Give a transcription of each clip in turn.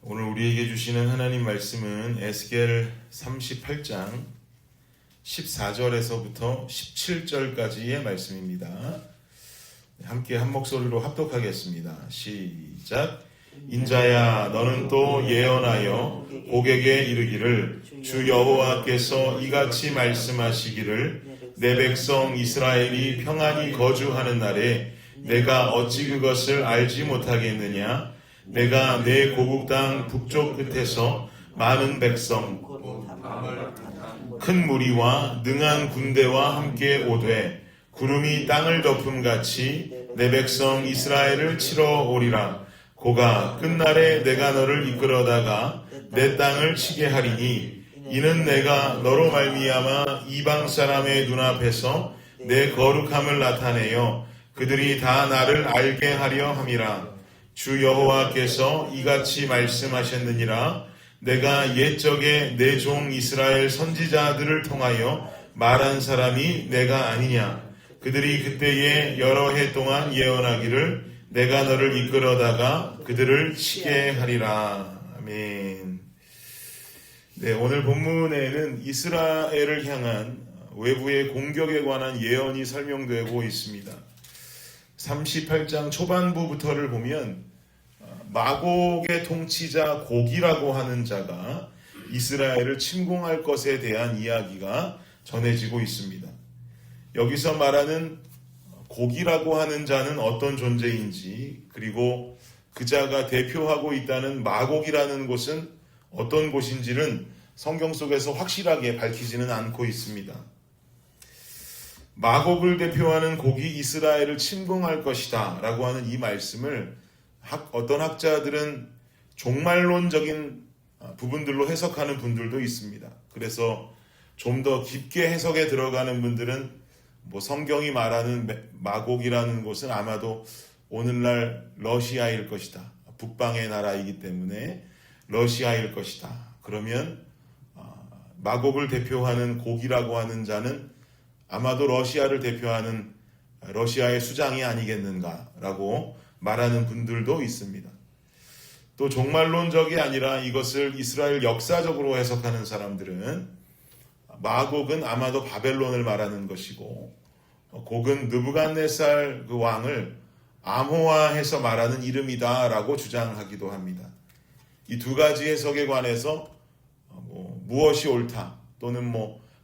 오늘 우리에게 주시는 하나님 말씀은 에스겔 38장 14절에서부터 17절까지의 말씀입니다. 함께 한 목소리로 합독하겠습니다. 시작. 인자야, 너는 또 예언하여 고객에 이르기를 주 여호와께서 이같이 말씀하시기를 내 백성 이스라엘이 평안히 거주하는 날에 내가 어찌 그것을 알지 못하겠느냐. 내가 내 고국 땅 북쪽 끝에서 많은 백성 큰 무리와 능한 군대와 함께 오되 구름이 땅을 덮음같이 내 백성 이스라엘을 치러 오리라. 고가 끝날에 내가 너를 이끌어다가 내 땅을 치게 하리니 이는 내가 너로 말미암아 이방 사람의 눈앞에서 내 거룩함을 나타내어 그들이 다 나를 알게 하려 함이라. 주 여호와께서 이같이 말씀하셨느니라. 내가 옛적에 내 종 이스라엘 선지자들을 통하여 말한 사람이 내가 아니냐. 그들이 그때에 여러 해 동안 예언하기를 내가 너를 이끌어다가 그들을 치게 하리라. 아멘. 네, 오늘 본문에는 이스라엘을 향한 외부의 공격에 관한 예언이 설명되고 있습니다. 38장 초반부부터를 보면 마곡의 통치자 곡이라고 하는 자가 이스라엘을 침공할 것에 대한 이야기가 전해지고 있습니다. 여기서 말하는 곡이라고 하는 자는 어떤 존재인지, 그리고 그 자가 대표하고 있다는 마곡이라는 곳은 어떤 곳인지는 성경 속에서 확실하게 밝히지는 않고 있습니다. 마곡을 대표하는 곡이 이스라엘을 침공할 것이다 라고 하는 이 말씀을 어떤 학자들은 종말론적인 부분들로 해석하는 분들도 있습니다. 그래서 좀 더 깊게 해석에 들어가는 분들은 성경이 말하는 마곡이라는 곳은 아마도 오늘날 러시아일 것이다. 북방의 나라이기 때문에 러시아일 것이다. 그러면 마곡을 대표하는 곡이라고 하는 자는 아마도 러시아를 대표하는 러시아의 수장이 아니겠는가라고 말하는 분들도 있습니다. 또 종말론적이 아니라 이것을 이스라엘 역사적으로 해석하는 사람들은 마곡은 아마도 바벨론을 말하는 것이고 곡은 느부갓네살 그 왕을 암호화해서 말하는 이름이다라고 주장하기도 합니다. 이 두 가지 해석에 관해서 무엇이 옳다 또는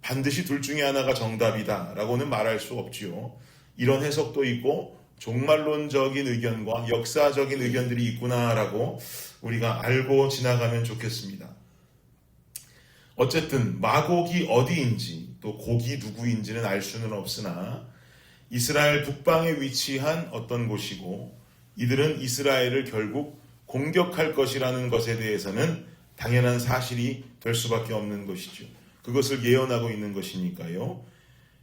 반드시 둘 중에 하나가 정답이다라고는 말할 수 없지요. 이런 해석도 있고 종말론적인 의견과 역사적인 의견들이 있구나라고 우리가 알고 지나가면 좋겠습니다. 어쨌든 마곡이 어디인지 또 곡이 누구인지는 알 수는 없으나 이스라엘 북방에 위치한 어떤 곳이고 이들은 이스라엘을 결국 공격할 것이라는 것에 대해서는 당연한 사실이 될 수밖에 없는 것이죠. 그것을 예언하고 있는 것이니까요.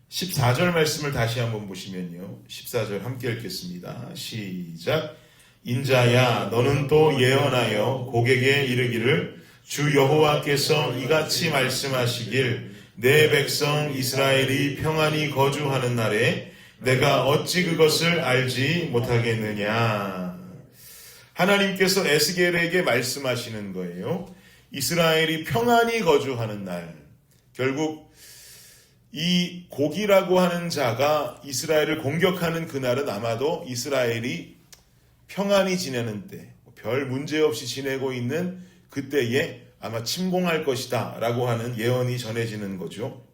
14절 말씀을 다시 한번 보시면요. 14절 함께 읽겠습니다. 시작. 인자야, 너는 또 예언하여 고객에 이르기를 주 여호와께서 이같이 말씀하시길 내 백성 이스라엘이 평안히 거주하는 날에 내가 어찌 그것을 알지 못하겠느냐. 하나님께서 에스겔에게 말씀하시는 거예요. 이스라엘이 평안히 거주하는 날, 결국 이 곡이라고 하는 자가 이스라엘을 공격하는 그날은 아마도 이스라엘이 평안히 지내는 때, 별 문제 없이 지내고 있는 그때에 아마 침공할 것이다 라고 하는 예언이 전해지는 거죠.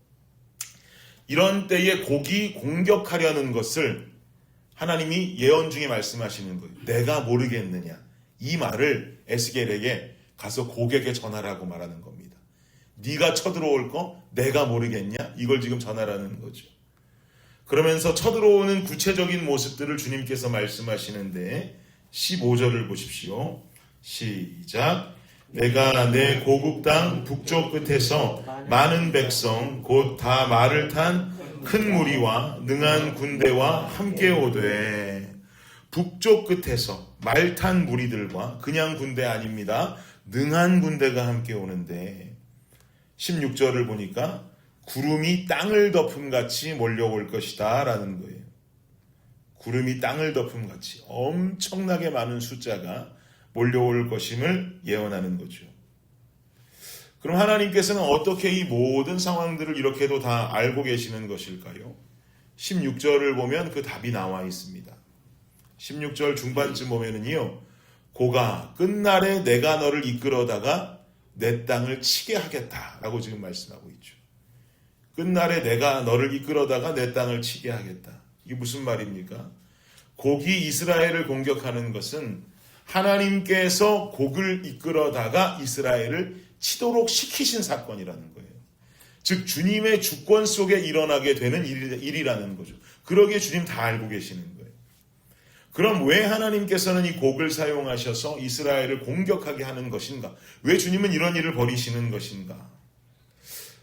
이런 때에 곡이 공격하려는 것을 하나님이 예언 중에 말씀하시는 거예요. 내가 모르겠느냐. 이 말을 에스겔에게 가서 곡에게 전하라고 말하는 겁니다. 네가 쳐들어올 거 내가 모르겠냐? 이걸 지금 전하라는 거죠. 그러면서 쳐들어오는 구체적인 모습들을 주님께서 말씀하시는데 15절을 보십시오. 시작. 내가 내 고국 땅 북쪽 끝에서 많은 백성 곧 다 말을 탄 큰 무리와 능한 군대와 함께 오되, 북쪽 끝에서 말 탄 무리들과 그냥 군대 아닙니다. 능한 군대가 함께 오는데 16절을 보니까 구름이 땅을 덮음같이 몰려올 것이다 라는 거예요. 구름이 땅을 덮음같이 엄청나게 많은 숫자가 몰려올 것임을 예언하는 거죠. 그럼 하나님께서는 어떻게 이 모든 상황들을 이렇게도 다 알고 계시는 것일까요? 16절을 보면 그 답이 나와 있습니다. 16절 중반쯤 보면은요, 고가 끝날에 내가 너를 이끌어다가 내 땅을 치게 하겠다라고 지금 말씀하고 있죠. 끝날에 내가 너를 이끌어다가 내 땅을 치게 하겠다. 이게 무슨 말입니까? 곡이 이스라엘을 공격하는 것은 하나님께서 곡을 이끌어다가 이스라엘을 치도록 시키신 사건이라는 거예요. 즉 주님의 주권 속에 일어나게 되는 일이라는 거죠. 그러기에 주님 다 알고 계시는 거예요. 그럼 왜 하나님께서는 이 곡을 사용하셔서 이스라엘을 공격하게 하는 것인가? 왜 주님은 이런 일을 벌이시는 것인가?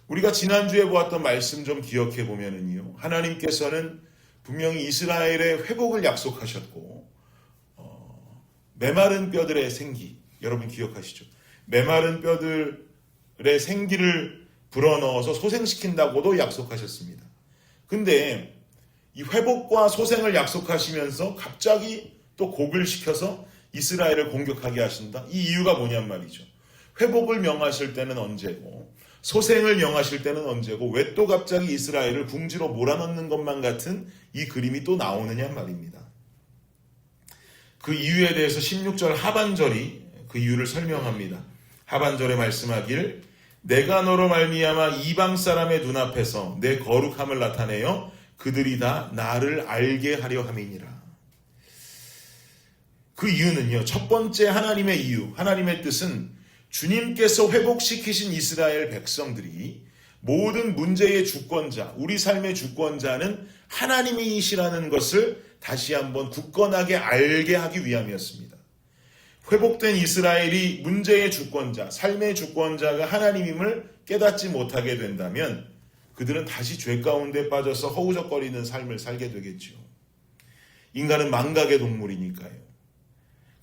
우리가 지난주에 보았던 말씀 좀 기억해 보면은요, 하나님께서는 분명히 이스라엘의 회복을 약속하셨고, 메마른 뼈들의 생기, 여러분 기억하시죠? 메마른 뼈들의 생기를 불어넣어서 소생시킨다고도 약속하셨습니다. 근데 이 회복과 소생을 약속하시면서 갑자기 또 곡을 시켜서 이스라엘을 공격하게 하신다? 이 이유가 뭐냔 말이죠. 회복을 명하실 때는 언제고 소생을 명하실 때는 언제고 왜 또 갑자기 이스라엘을 궁지로 몰아넣는 것만 같은 이 그림이 또 나오느냐 말입니다. 그 이유에 대해서 16절 하반절이 그 이유를 설명합니다. 하반절에 말씀하길 내가 너로 말미암아 이방 사람의 눈앞에서 내 거룩함을 나타내어 그들이 다 나를 알게 하려 함이니라. 그 이유는요, 첫 번째 하나님의 이유, 하나님의 뜻은 주님께서 회복시키신 이스라엘 백성들이 모든 문제의 주권자, 우리 삶의 주권자는 하나님이시라는 것을 다시 한번 굳건하게 알게 하기 위함이었습니다. 회복된 이스라엘이 문제의 주권자, 삶의 주권자가 하나님임을 깨닫지 못하게 된다면 그들은 다시 죄 가운데 빠져서 허우적거리는 삶을 살게 되겠죠. 인간은 망각의 동물이니까요.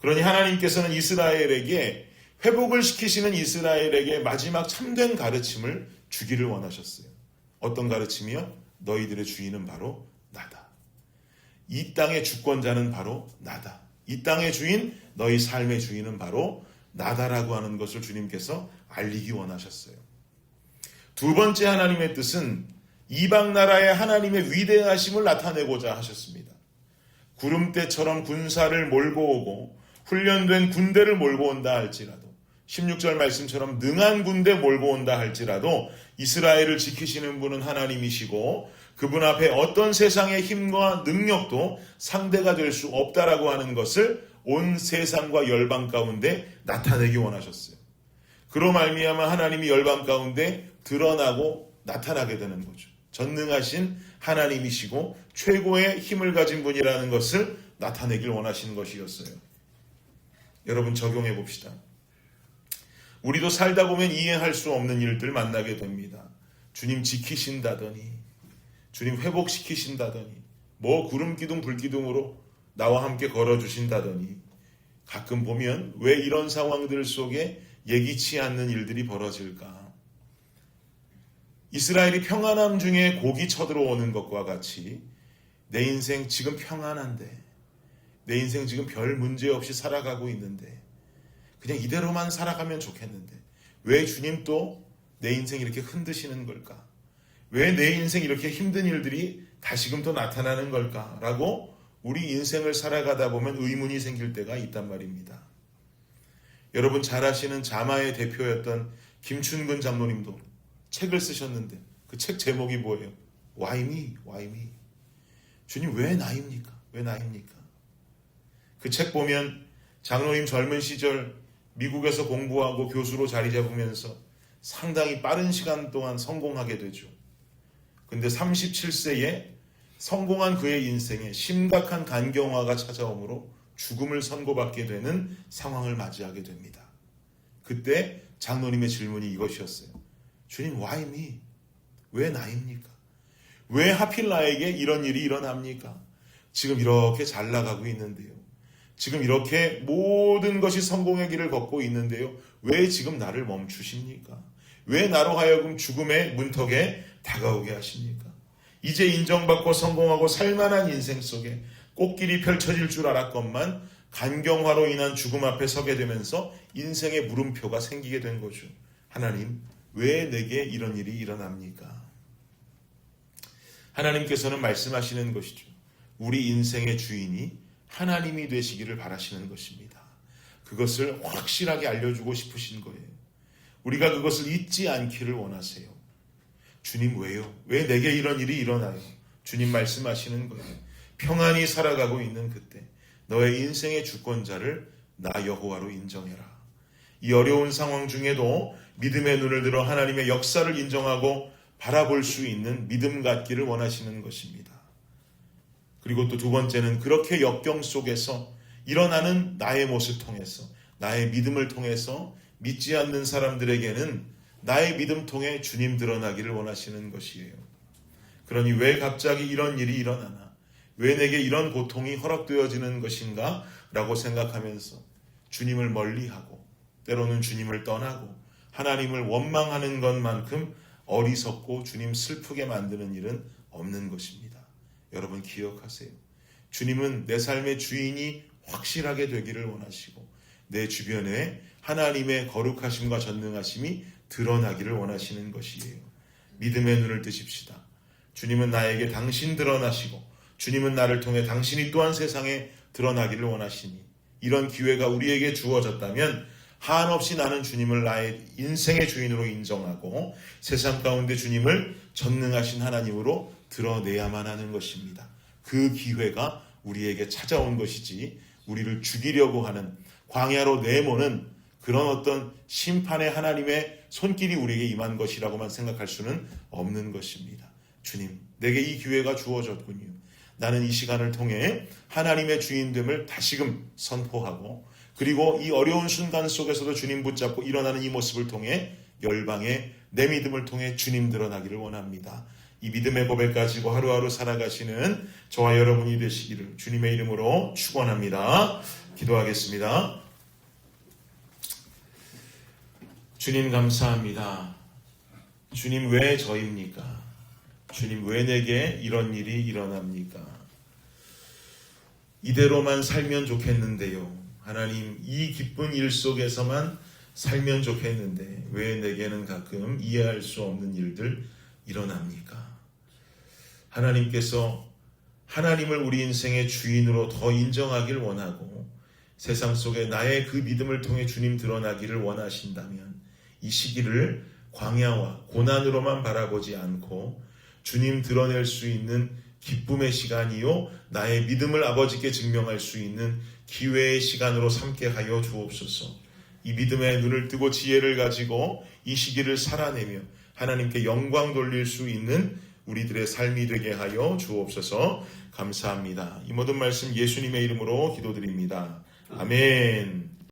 그러니 하나님께서는 이스라엘에게 회복을 시키시는 이스라엘에게 마지막 참된 가르침을 주기를 원하셨어요. 어떤 가르침이요? 너희들의 주인은 바로 나다. 이 땅의 주권자는 바로 나다. 이 땅의 주인, 너희 삶의 주인은 바로 나다라고 하는 것을 주님께서 알리기 원하셨어요. 두 번째 하나님의 뜻은 이방 나라의 하나님의 위대하심을 나타내고자 하셨습니다. 구름대처럼 군사를 몰고 오고 훈련된 군대를 몰고 온다 할지라도 16절 말씀처럼 능한 군대 몰고 온다 할지라도 이스라엘을 지키시는 분은 하나님이시고 그분 앞에 어떤 세상의 힘과 능력도 상대가 될 수 없다라고 하는 것을 온 세상과 열방 가운데 나타내기 원하셨어요. 그로 말미암아 하나님이 열방 가운데 드러나고 나타나게 되는 거죠. 전능하신 하나님이시고 최고의 힘을 가진 분이라는 것을 나타내길 원하시는 것이었어요. 여러분 적용해 봅시다. 우리도 살다 보면 이해할 수 없는 일들 만나게 됩니다. 주님 지키신다더니, 주님 회복시키신다더니, 뭐 구름기둥 불기둥으로 나와 함께 걸어주신다더니, 가끔 보면 왜 이런 상황들 속에 예기치 않는 일들이 벌어질까? 이스라엘이 평안함 중에 곡이 쳐들어오는 것과 같이 내 인생 지금 평안한데, 내 인생 지금 별 문제 없이 살아가고 있는데 그냥 이대로만 살아가면 좋겠는데 왜 주님 또 내 인생 이렇게 흔드시는 걸까? 왜 내 인생 이렇게 힘든 일들이 다시금 또 나타나는 걸까? 라고 우리 인생을 살아가다 보면 의문이 생길 때가 있단 말입니다. 여러분 잘 아시는 자마의 대표였던 김춘근 장로님도 책을 쓰셨는데 그 책 제목이 뭐예요? Why me? Why me? 주님 왜 나입니까? 왜 나입니까? 그 책 보면 장로님 젊은 시절 미국에서 공부하고 교수로 자리 잡으면서 상당히 빠른 시간 동안 성공하게 되죠. 근데 37세에 성공한 그의 인생에 심각한 간경화가 찾아오므로 죽음을 선고받게 되는 상황을 맞이하게 됩니다. 그때 장로님의 질문이 이것이었어요. 주님, why me? 왜 나입니까? 왜 하필 나에게 이런 일이 일어납니까? 지금 이렇게 잘 나가고 있는데요. 지금 이렇게 모든 것이 성공의 길을 걷고 있는데요. 왜 지금 나를 멈추십니까? 왜 나로 하여금 죽음의 문턱에 다가오게 하십니까? 이제 인정받고 성공하고 살만한 인생 속에 꽃길이 펼쳐질 줄 알았건만 간경화로 인한 죽음 앞에 서게 되면서 인생의 물음표가 생기게 된 거죠. 하나님, 왜 내게 이런 일이 일어납니까? 하나님께서는 말씀하시는 것이죠. 우리 인생의 주인이 하나님이 되시기를 바라시는 것입니다. 그것을 확실하게 알려주고 싶으신 거예요. 우리가 그것을 잊지 않기를 원하세요. 주님 왜요? 왜 내게 이런 일이 일어나요? 주님 말씀하시는 거예요. 평안히 살아가고 있는 그때 너의 인생의 주권자를 나 여호와로 인정해라. 이 어려운 상황 중에도 믿음의 눈을 들어 하나님의 역사를 인정하고 바라볼 수 있는 믿음 갖기를 원하시는 것입니다. 그리고 또 두 번째는 그렇게 역경 속에서 일어나는 나의 못을 통해서, 나의 믿음을 통해서 믿지 않는 사람들에게는 나의 믿음 통해 주님 드러나기를 원하시는 것이에요. 그러니 왜 갑자기 이런 일이 일어나나? 왜 내게 이런 고통이 허락되어지는 것인가? 라고 생각하면서 주님을 멀리하고 때로는 주님을 떠나고 하나님을 원망하는 것만큼 어리석고 주님 슬프게 만드는 일은 없는 것입니다. 여러분 기억하세요. 주님은 내 삶의 주인이 확실하게 되기를 원하시고 내 주변에 하나님의 거룩하심과 전능하심이 드러나기를 원하시는 것이에요. 믿음의 눈을 뜨십시다. 주님은 나에게 당신 드러나시고 주님은 나를 통해 당신이 또한 세상에 드러나기를 원하시니 이런 기회가 우리에게 주어졌다면 한없이 나는 주님을 나의 인생의 주인으로 인정하고 세상 가운데 주님을 전능하신 하나님으로 드러내야만 하는 것입니다. 그 기회가 우리에게 찾아온 것이지 우리를 죽이려고 하는 광야로 내모는 그런 어떤 심판의 하나님의 손길이 우리에게 임한 것이라고만 생각할 수는 없는 것입니다. 주님, 내게 이 기회가 주어졌군요. 나는 이 시간을 통해 하나님의 주인됨을 다시금 선포하고 그리고 이 어려운 순간 속에서도 주님 붙잡고 일어나는 이 모습을 통해 열방에 내 믿음을 통해 주님 드러나기를 원합니다. 이 믿음의 고백 가지고 하루하루 살아가시는 저와 여러분이 되시기를 주님의 이름으로 축원합니다. 기도하겠습니다. 주님 감사합니다. 주님 왜 저입니까? 주님 왜 내게 이런 일이 일어납니까? 이대로만 살면 좋겠는데요. 하나님 이 기쁜 일 속에서만 살면 좋겠는데 왜 내게는 가끔 이해할 수 없는 일들 일어납니까? 하나님께서 하나님을 우리 인생의 주인으로 더 인정하길 원하고 세상 속에 나의 그 믿음을 통해 주님 드러나기를 원하신다면 이 시기를 광야와 고난으로만 바라보지 않고 주님 드러낼 수 있는 기쁨의 시간이요 나의 믿음을 아버지께 증명할 수 있는 기회의 시간으로 삼게 하여 주옵소서. 이 믿음의 눈을 뜨고 지혜를 가지고 이 시기를 살아내며 하나님께 영광 돌릴 수 있는 우리들의 삶이 되게 하여 주옵소서. 감사합니다. 이 모든 말씀 예수님의 이름으로 기도드립니다. 아멘.